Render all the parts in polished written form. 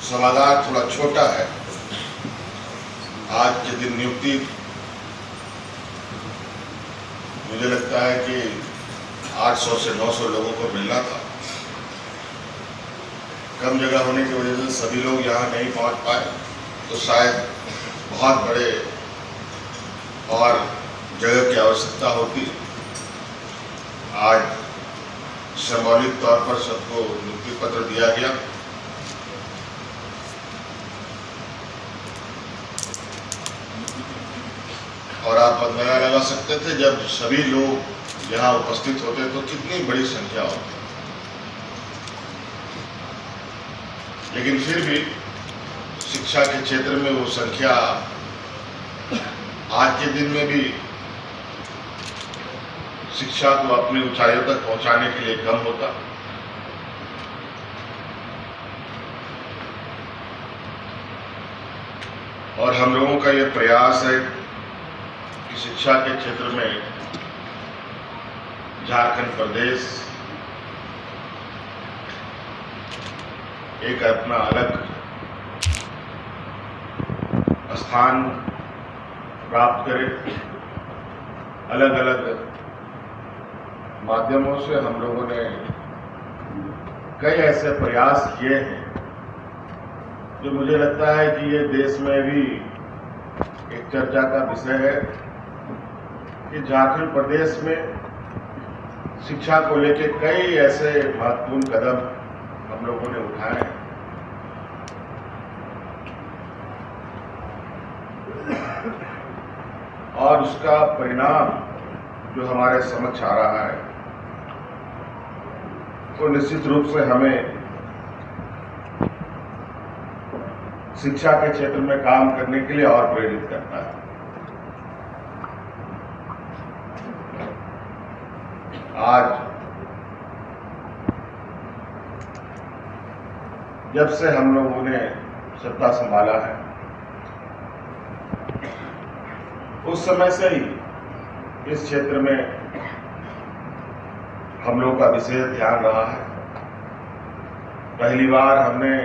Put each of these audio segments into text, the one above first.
सभागार थोड़ा छोटा है। आज के दिन नियुक्ति मुझे लगता है कि 800 से 900 लोगों को मिलना था। कम जगह होने की वजह से सभी लोग यहाँ नहीं पहुँच पाए, तो शायद बहुत बड़े और जगह की आवश्यकता होती। आज सिंबॉलिक तौर पर सबको नियुक्ति पत्र दिया गया। और आप अंदाजा लगा सकते थे जब सभी लोग यहाँ उपस्थित होते तो कितनी बड़ी संख्या होती। लेकिन फिर भी शिक्षा के क्षेत्र में वो संख्या आज के दिन में भी शिक्षा को अपनी ऊंचाइयों तक पहुंचाने के लिए कम होता। और हम लोगों का ये प्रयास है कि शिक्षा के क्षेत्र में झारखंड प्रदेश एक अपना अलग स्थान प्राप्त करे। अलग अलग माध्यमों से हम लोगों ने कई ऐसे प्रयास किए हैं जो मुझे लगता है कि ये देश में भी एक चर्चा का विषय है कि झारखंड प्रदेश में शिक्षा को लेकर कई ऐसे महत्वपूर्ण कदम हम लोगों ने उठाए हैं। और उसका परिणाम जो हमारे समक्ष आ रहा है तो निश्चित रूप से हमें शिक्षा के क्षेत्र में काम करने के लिए और प्रेरित करता है। आज जब से हम लोगों ने सत्ता संभाला है उस समय से ही इस क्षेत्र में हम लोगों का विशेष ध्यान रहा है। पहली बार हमने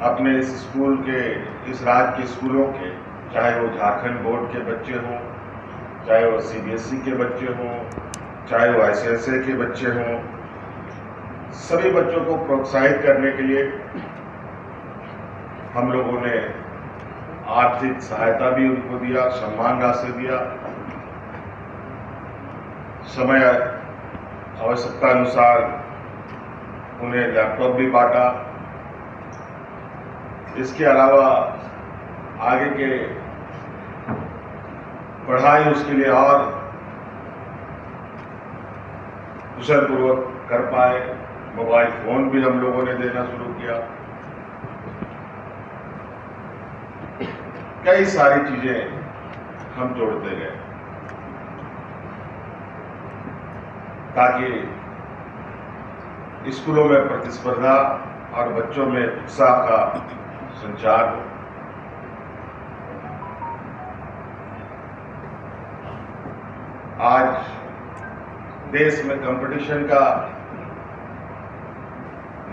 अपने इस स्कूल के, इस राज्य के स्कूलों के, चाहे वो झारखंड बोर्ड के बच्चे हों, चाहे वो सीबीएसई के बच्चे हों, चाहे वो आईसीएसई के बच्चे हों, सभी बच्चों को प्रोत्साहित करने के लिए हम लोगों ने आर्थिक सहायता भी उनको दिया, सम्मान राशि दिया, समय आवश्यकता अनुसार उन्हें लैपटॉप भी बांटा। इसके अलावा आगे के पढ़ाई उसके लिए और कुशल पूर्वक कर पाए। मोबाइल फोन भी हम लोगों ने देना शुरू किया। कई सारी चीजें हम जोड़ते गए ताकि स्कूलों में प्रतिस्पर्धा और बच्चों में उत्साह का संचार हो। आज देश में कंपटीशन का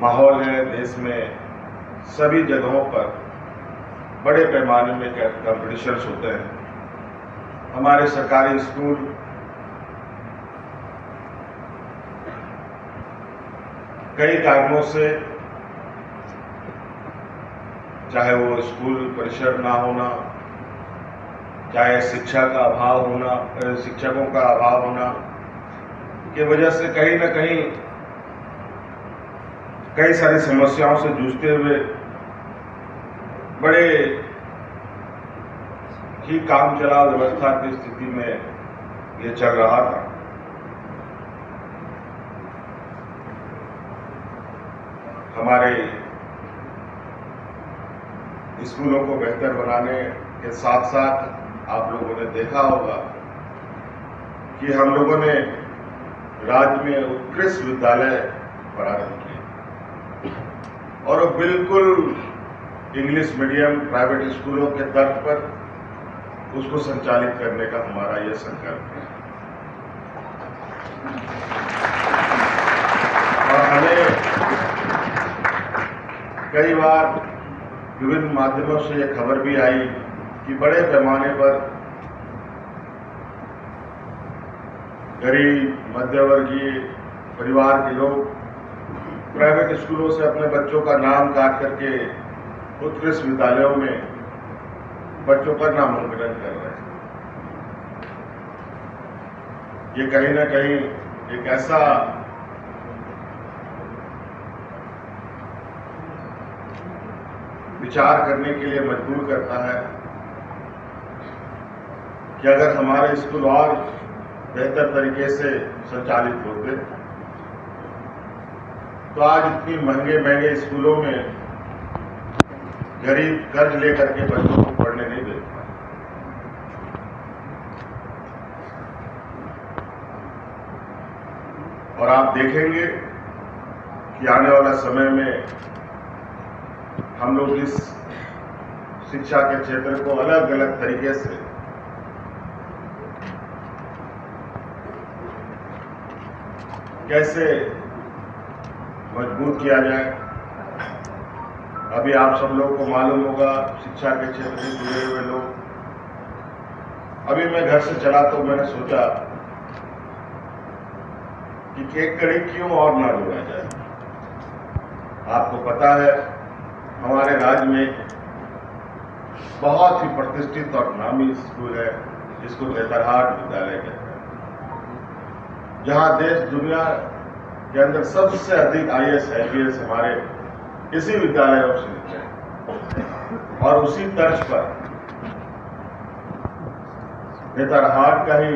माहौल है। देश में सभी जगहों पर बड़े पैमाने में कंपटीशन्स होते हैं। हमारे सरकारी स्कूल कई कारणों से, चाहे वो स्कूल परिसर ना होना, चाहे शिक्षा का अभाव होना, शिक्षकों का अभाव होना की वजह से कहीं ना कहीं कई सारी समस्याओं से जूझते हुए बड़े ही काम चलाओ व्यवस्था की स्थिति में ये चल रहा था। हमारे स्कूलों को बेहतर बनाने के साथ साथ आप लोगों ने देखा होगा कि हम लोगों ने राज्य में उत्कृष्ट विद्यालय प्रारंभ किए और वो बिल्कुल इंग्लिश मीडियम प्राइवेट स्कूलों के तर्ज पर उसको संचालित करने का हमारा यह संकल्प है। और हमें कई बार विभिन्न माध्यमों से ये खबर भी आई कि बड़े पैमाने पर गरीब मध्यवर्गीय परिवार के लोग प्राइवेट स्कूलों से अपने बच्चों का नाम काट करके उत्कृष्ट विद्यालयों में बच्चों का नामांकन कर रहे हैं। ये कहीं ना कहीं एक ऐसा विचार करने के लिए मजबूर करता है कि अगर हमारे स्कूल और बेहतर तरीके से संचालित होते तो आज इतनी महंगे महंगे स्कूलों में गरीब कर्ज लेकर के बच्चों को पढ़ने नहीं देता। और आप देखेंगे कि आने वाला समय में हम लोग इस शिक्षा के क्षेत्र को अलग अलग तरीके से कैसे मजबूत किया जाए। अभी आप सब लोगों को मालूम होगा, शिक्षा के क्षेत्र से जुड़े हुए लोग, अभी मैं घर से चला तो मैंने सोचा कि केक कड़ी क्यों और ना जोड़ा जाए। आपको पता है हमारे राज्य में बहुत ही प्रतिष्ठित और नामी स्कूल है जिसको नेतरहाट विद्यालय कहते हैं, जहां देश दुनिया के अंदर सबसे अधिक IAS IPS हमारे इसी विद्यालयों से निकले हैं। और उसी तर्ज पर नेतरहाट का ही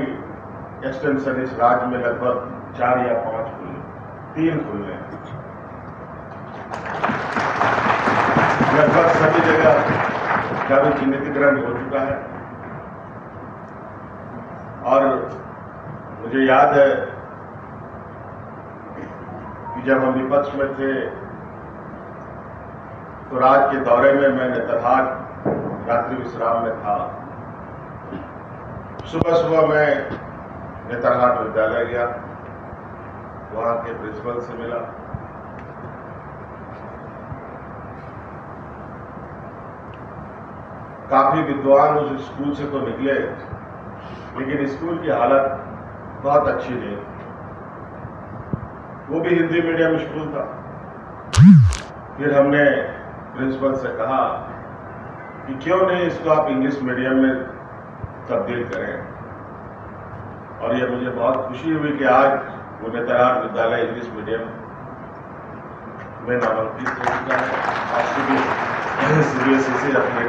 एक्सटेंशन इस राज्य में लगभग 4 या 5 खुले, 3 खुले हैं। लगभग सभी जगह का भी चिन्हितीकरण हो चुका है। और मुझे याद है कि जब हम विपक्ष में थे तो राज के दौरे में मैं नेतरहाट रात्रि विश्राम में था। सुबह सुबह मैं नेतरहाट विद्यालय गया, वहां के प्रिंसिपल से मिला। काफी विद्वान उस स्कूल से तो निकले, लेकिन स्कूल की हालत बहुत अच्छी नहीं। वो भी हिंदी मीडियम स्कूल था। फिर हमने प्रिंसिपल से कहा कि क्यों नहीं इसको आप इंग्लिश मीडियम में तब्दील करें। और ये मुझे बहुत खुशी हुई कि आज वो नेतरहाट विद्यालय इंग्लिश मीडियम में नामांकित हो चुका है। आज CBSE से अपने